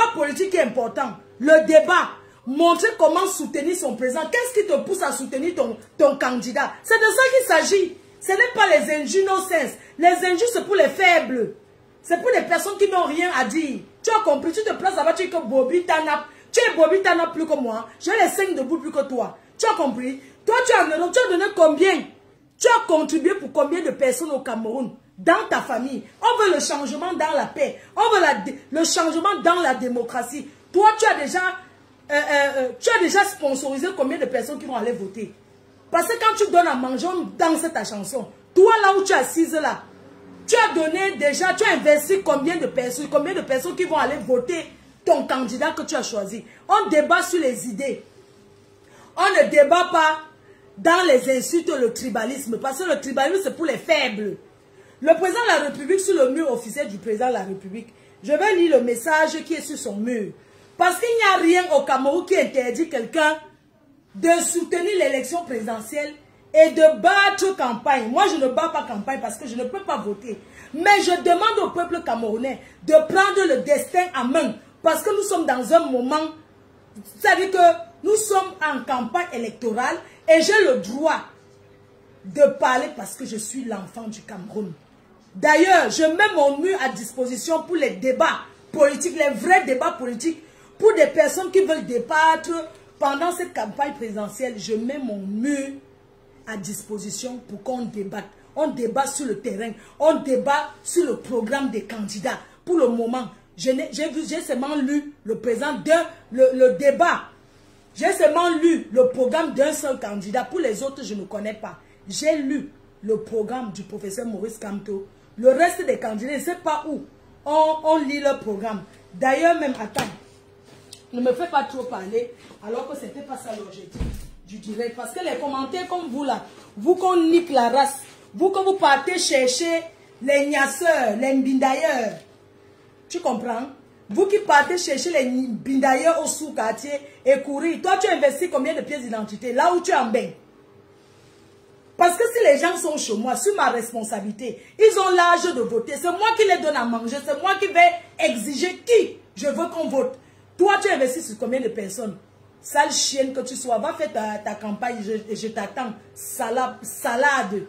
débat politique est important. Le débat, montrer comment soutenir son président. Qu'est-ce qui te pousse à soutenir ton candidat? C'est de ça qu'il s'agit. Ce n'est pas les injures no sense. Les injures, c'est pour les faibles. C'est pour les personnes qui n'ont rien à dire. Tu as compris? Tu te places là-bas, tu es comme Bobby Tanap. Tu es Bobby Tanap plus que moi. J'ai les 5 debout plus que toi. Tu as compris? Toi, tu as donné combien? Tu as contribué pour combien de personnes au Cameroun? Dans ta famille. On veut le changement dans la paix. On veut le changement dans la démocratie. Toi, tu as déjà sponsorisé combien de personnes qui vont aller voter? Parce que quand tu donnes à manger, on danse ta chanson. Toi, là où tu es assise là, tu as donné déjà, tu as investi combien de personnes qui vont aller voter ton candidat que tu as choisi? On débat sur les idées. On ne débat pas dans les insultes, le tribalisme. Parce que le tribalisme, c'est pour les faibles. Le président de la République, sur le mur officiel du président de la République, je vais lire le message qui est sur son mur. Parce qu'il n'y a rien au Cameroun qui interdit quelqu'un de soutenir l'élection présidentielle et de battre campagne. Moi, je ne bats pas campagne parce que je ne peux pas voter. Mais je demande au peuple camerounais de prendre le destin en main. Parce que nous sommes dans un moment, c'est-à-dire que nous sommes en campagne électorale et j'ai le droit de parler parce que je suis l'enfant du Cameroun. D'ailleurs, je mets mon mur à disposition pour les débats politiques, les vrais débats politiques, pour des personnes qui veulent débattre pendant cette campagne présidentielle. Je mets mon mur à disposition pour qu'on débatte. On débat sur le terrain, on débat sur le programme des candidats. Pour le moment, j'ai seulement lu le président le débat. J'ai seulement lu le programme d'un seul candidat. Pour les autres, je ne connais pas. J'ai lu le programme du professeur Maurice Kamto. Le reste des candidats, je ne sais pas où on lit le programme. D'ailleurs, même, attends, ne me fais pas trop parler, alors que ce n'était pas ça l'objectif du direct. Parce que les commentaires comme vous là, vous qu'on nique la race, vous que vous partez chercher les gnasseurs, les mbindailleurs, tu comprends? Vous qui partez chercher les mbindailleurs au sous-quartier et courir, toi tu investis combien de pièces d'identité là où tu es en bain? Parce que si les gens sont chez moi, sur ma responsabilité, ils ont l'âge de voter. C'est moi qui les donne à manger. C'est moi qui vais exiger qui je veux qu'on vote. Toi, tu investis sur combien de personnes? Sale chienne que tu sois. Va faire ta campagne. Je t'attends. Salade.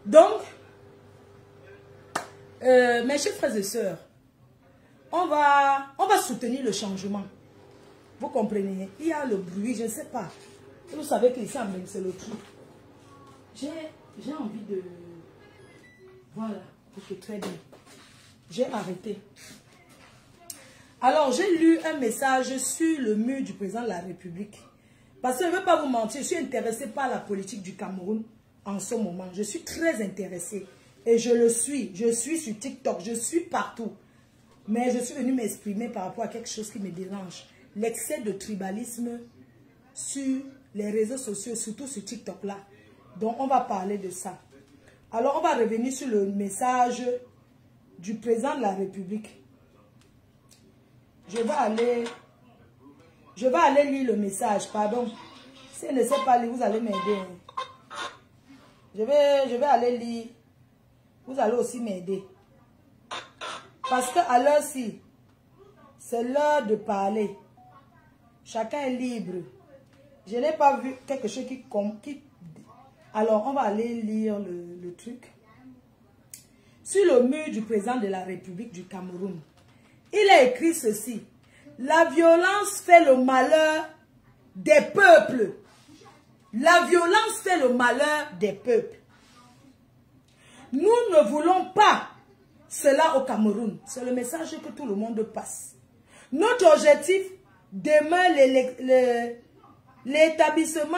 Donc, mes chers frères et sœurs, on va soutenir le changement. Vous comprenez? Il y a le bruit, je ne sais pas. Vous savez que ici, c'est le truc. J'ai envie de... Voilà, ok, très bien. J'ai arrêté. Alors, j'ai lu un message sur le mur du président de la République. Parce que je ne veux pas vous mentir, je suis intéressée par la politique du Cameroun en ce moment. Je suis très intéressée. Et je le suis. Je suis sur TikTok, je suis partout. Mais je suis venue m'exprimer par rapport à quelque chose qui me dérange. L'excès de tribalisme sur les réseaux sociaux, surtout sur TikTok là. Donc, on va parler de ça. Alors, on va revenir sur le message du président de la République. Je vais aller lire le message, pardon. Si elle ne sait pas lire, vous allez m'aider. Je vais aller lire. Vous allez aussi m'aider. Parce qu'à l'heure-ci, c'est l'heure de parler. Chacun est libre. Je n'ai pas vu quelque chose qui... Alors, on va aller lire le truc. Sur le mur du président de la République du Cameroun, il a écrit ceci. La violence fait le malheur des peuples. La violence fait le malheur des peuples. Nous ne voulons pas cela au Cameroun. C'est le message que tout le monde passe. Notre objectif demeure l'établissement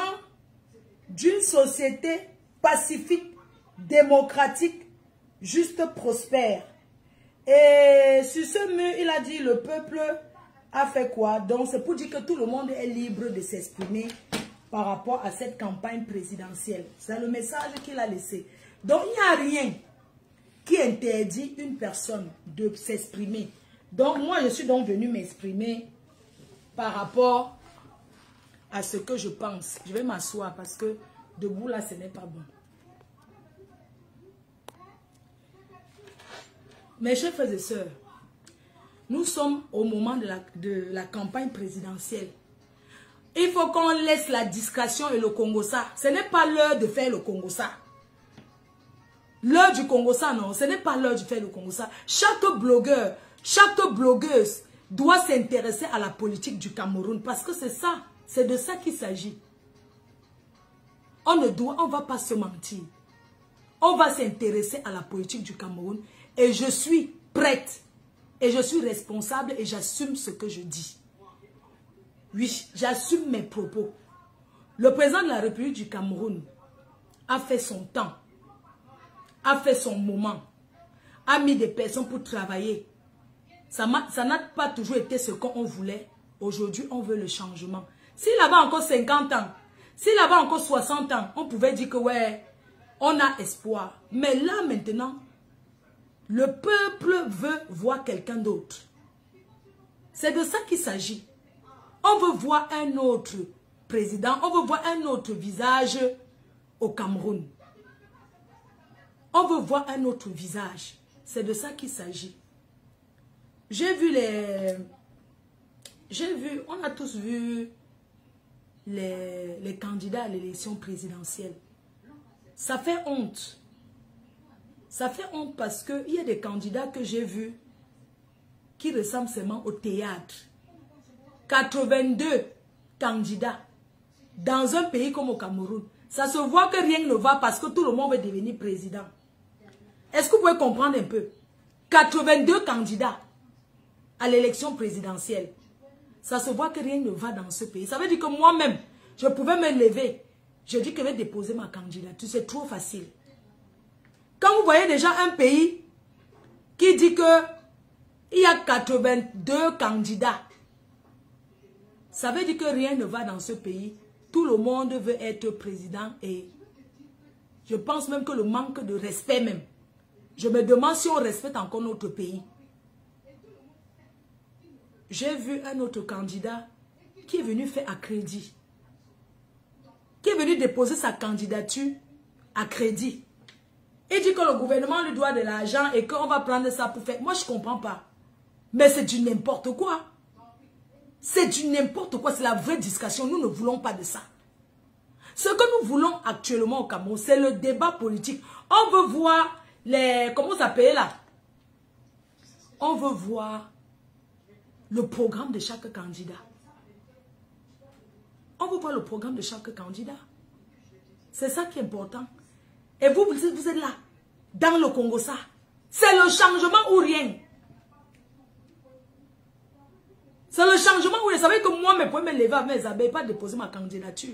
d'une société pacifique, démocratique, juste, prospère. Et sur ce mur, il a dit, le peuple a fait quoi? Donc, c'est pour dire que tout le monde est libre de s'exprimer par rapport à cette campagne présidentielle. C'est le message qu'il a laissé. Donc, il n'y a rien qui interdit une personne de s'exprimer. Donc, moi, je suis donc venue m'exprimer par rapport à ce que je pense. Je vais m'asseoir parce que debout là, ce n'est pas bon. Mes chers frères et sœurs, Nous sommes au moment de la campagne présidentielle. Il faut qu'on laisse la discrétion et le Congo-ça. Ce n'est pas l'heure de faire le Congo-ça. L'heure du Congo-ça, non. Ce n'est pas l'heure de faire le Congo-ça. Chaque blogueur, chaque blogueuse doit s'intéresser à la politique du Cameroun. Parce que c'est ça. C'est de ça qu'il s'agit. On ne va pas se mentir. On va s'intéresser à la politique du Cameroun. Et je suis prête. Et je suis responsable et j'assume ce que je dis. Oui, j'assume mes propos. Le président de la République du Cameroun a fait son temps, a fait son moment, a mis des personnes pour travailler. Ça n'a pas toujours été ce qu'on voulait. Aujourd'hui, on veut le changement. S'il avait encore 50 ans, s'il avait encore 60 ans, on pouvait dire que ouais, on a espoir. Mais là maintenant, le peuple veut voir quelqu'un d'autre. C'est de ça qu'il s'agit. On veut voir un autre président, on veut voir un autre visage au Cameroun. On veut voir un autre visage. C'est de ça qu'il s'agit. On a tous vu les candidats à l'élection présidentielle. Ça fait honte. Ça fait honte parce qu'il y a des candidats que j'ai vus qui ressemblent seulement au théâtre. 82 candidats dans un pays comme au Cameroun. Ça se voit que rien ne va parce que tout le monde veut devenir président. Est-ce que vous pouvez comprendre un peu? 82 candidats à l'élection présidentielle. Ça se voit que rien ne va dans ce pays. Ça veut dire que moi-même, je pouvais me lever. Je dis que je vais déposer ma candidature. C'est trop facile. Quand vous voyez déjà un pays qui dit que il y a 82 candidats, ça veut dire que rien ne va dans ce pays. Tout le monde veut être président et je pense même que le manque de respect même. Je me demande si on respecte encore notre pays. J'ai vu un autre candidat qui est venu faire à crédit. Qui est venu déposer sa candidature à crédit. Il dit que le gouvernement lui doit de l'argent et qu'on va prendre ça pour faire. Moi, je ne comprends pas. Mais c'est du n'importe quoi. C'est du n'importe quoi. C'est la vraie discussion. Nous ne voulons pas de ça. Ce que nous voulons actuellement au Cameroun, c'est le débat politique. On veut voir les... Comment ça s'appelle là? On veut voir le programme de chaque candidat. On veut voir le programme de chaque candidat. C'est ça qui est important. Et vous êtes là, dans le Congo, ça. C'est le changement ou rien. C'est le changement où vous savez que moi, je peux me lever avec mes abeilles, pas déposer ma candidature.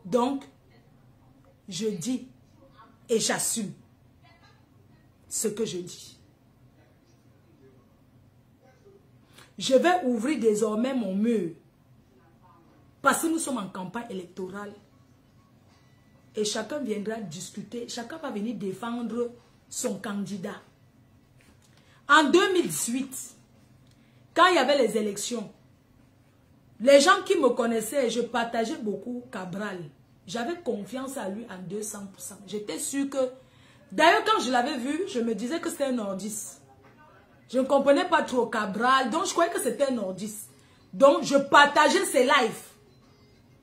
Donc, je dis et j'assume ce que je dis. Je vais ouvrir désormais mon mur. Parce que nous sommes en campagne électorale. Et chacun viendra discuter. Chacun va venir défendre son candidat. En 2018, quand il y avait les élections, les gens qui me connaissaient, je partageais beaucoup Cabral. J'avais confiance à lui en 200%. J'étais sûre que... D'ailleurs, quand je l'avais vu, je me disais que c'était un nordiste. Je ne comprenais pas trop Cabral, donc je croyais que c'était un nordiste. Donc, je partageais ses lives.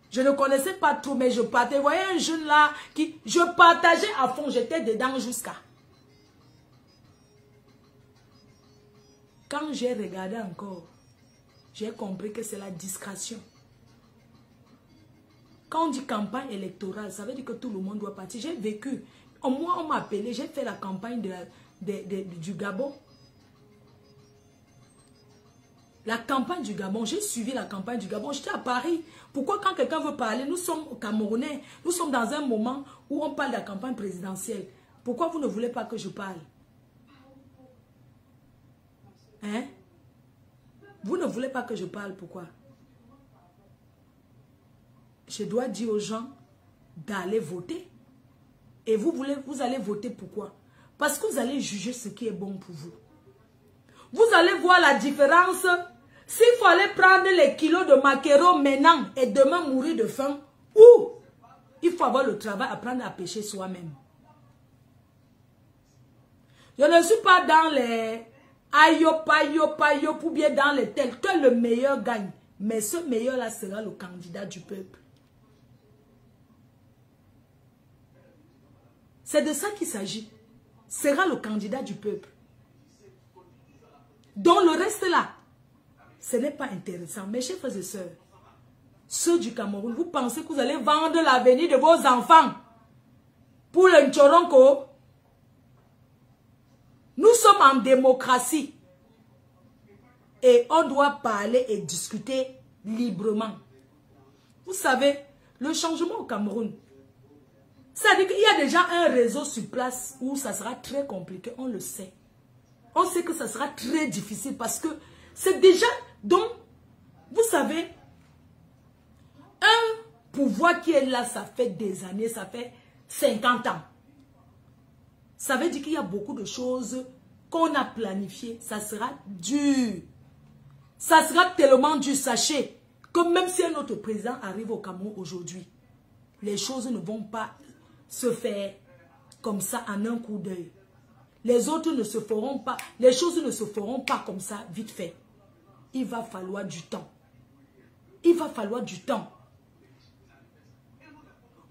Je ne connaissais pas trop, mais je partageais. Vous voyez un jeune là, je partageais à fond, j'étais dedans jusqu'à... Quand j'ai regardé encore, j'ai compris que c'est la discrétion. Quand on dit campagne électorale, ça veut dire que tout le monde doit partir. J'ai vécu, moi on m'a appelé, j'ai fait la campagne du Gabon. La campagne du Gabon, j'ai suivi la campagne du Gabon, j'étais à Paris. Pourquoi quand quelqu'un veut parler, nous sommes Camerounais, nous sommes dans un moment où on parle de la campagne présidentielle. Pourquoi vous ne voulez pas que je parle? Hein? Vous ne voulez pas que je parle, pourquoi? Je dois dire aux gens d'aller voter. Et vous allez voter pourquoi? Parce que vous allez juger ce qui est bon pour vous. Vous allez voir la différence. S'il faut aller prendre les kilos de maquereau maintenant et demain mourir de faim, ou il faut avoir le travail, apprendre à pêcher soi-même. Je ne suis pas dans les ayo, payo, ou bien dans les tels. Que le meilleur gagne. Mais ce meilleur-là sera le candidat du peuple. C'est de ça qu'il s'agit. Sera le candidat du peuple. Donc le reste là, ce n'est pas intéressant. Mes chers frères et sœurs, ceux du Cameroun, vous pensez que vous allez vendre l'avenir de vos enfants pour le Nchoronko? Nous sommes en démocratie. Et on doit parler et discuter librement. Vous savez, le changement au Cameroun, c'est-à-dire qu'il y a déjà un réseau sur place où ça sera très compliqué, on le sait. On sait que ça sera très difficile parce que c'est déjà... Donc, vous savez, un pouvoir qui est là, ça fait des années, ça fait 50 ans. Ça veut dire qu'il y a beaucoup de choses qu'on a planifiées. Ça sera dur. Ça sera tellement dur, sachez, que même si un autre président arrive au Cameroun aujourd'hui, les choses ne vont pas se faire comme ça en un coup d'œil. Les autres ne se feront pas, les choses ne se feront pas comme ça vite fait. Il va falloir du temps. Il va falloir du temps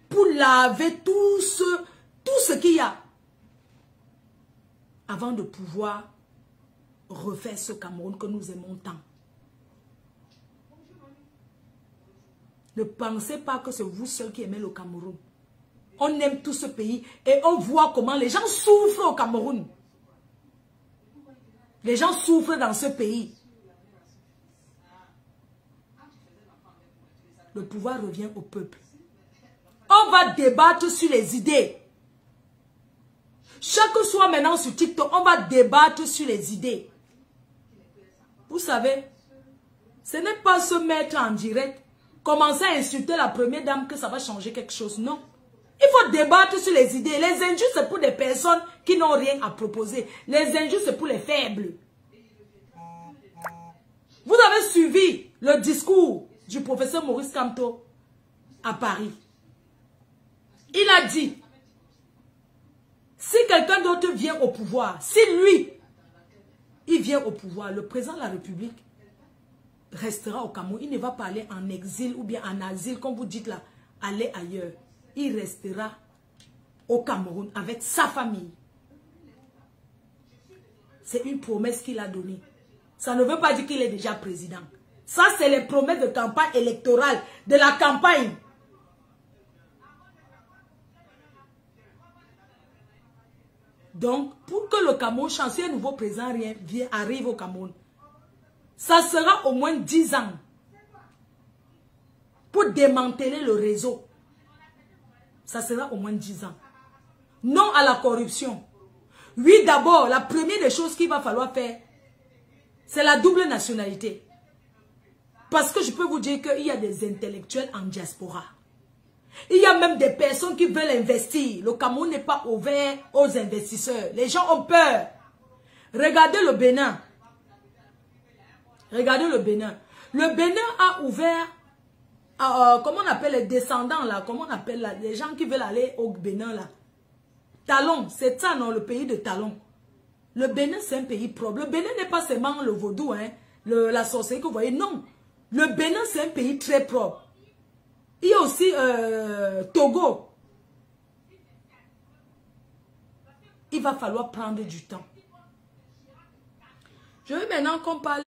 pour laver tout ce qu'il y a avant de pouvoir refaire ce Cameroun que nous aimons tant. Ne pensez pas que c'est vous seul qui aimez le Cameroun. On aime tout ce pays et on voit comment les gens souffrent au Cameroun. Les gens souffrent dans ce pays. Le pouvoir revient au peuple. On va débattre sur les idées. Chaque soir maintenant sur TikTok, on va débattre sur les idées. Vous savez, ce n'est pas se mettre en direct, commencer à insulter la première dame que ça va changer quelque chose. Non. Il faut débattre sur les idées. Les injures, c'est pour des personnes qui n'ont rien à proposer. Les injures, c'est pour les faibles. Vous avez suivi le discours du professeur Maurice Kamto à Paris. Il a dit, si quelqu'un d'autre vient au pouvoir, si lui, il vient au pouvoir, le président de la République restera au Cameroun. Il ne va pas aller en exil ou bien en asile, comme vous dites là, aller ailleurs. Il restera au Cameroun avec sa famille. C'est une promesse qu'il a donnée. Ça ne veut pas dire qu'il est déjà président. Ça, c'est les promesses de campagne électorale, de la campagne. Donc, pour que le Cameroun change, si un nouveau président arrive au Cameroun, ça sera au moins 10 ans pour démanteler le réseau. Ça sera au moins 10 ans. Non à la corruption. Oui, d'abord, la première des choses qu'il va falloir faire, c'est la double nationalité. Parce que je peux vous dire qu'il y a des intellectuels en diaspora. Il y a même des personnes qui veulent investir. Le Cameroun n'est pas ouvert aux investisseurs. Les gens ont peur. Regardez le Bénin. Regardez le Bénin. Le Bénin a ouvert, comment on appelle les descendants là, comment on appelle là, les gens qui veulent aller au Bénin là. Talon, c'est ça non, le pays de Talon. Le Bénin c'est un pays propre. Le Bénin n'est pas seulement le vaudou, hein, la sorcellerie que vous voyez, non. Le Bénin c'est un pays très propre. Il y a aussi Togo. Il va falloir prendre du temps. Je veux maintenant qu'on parle.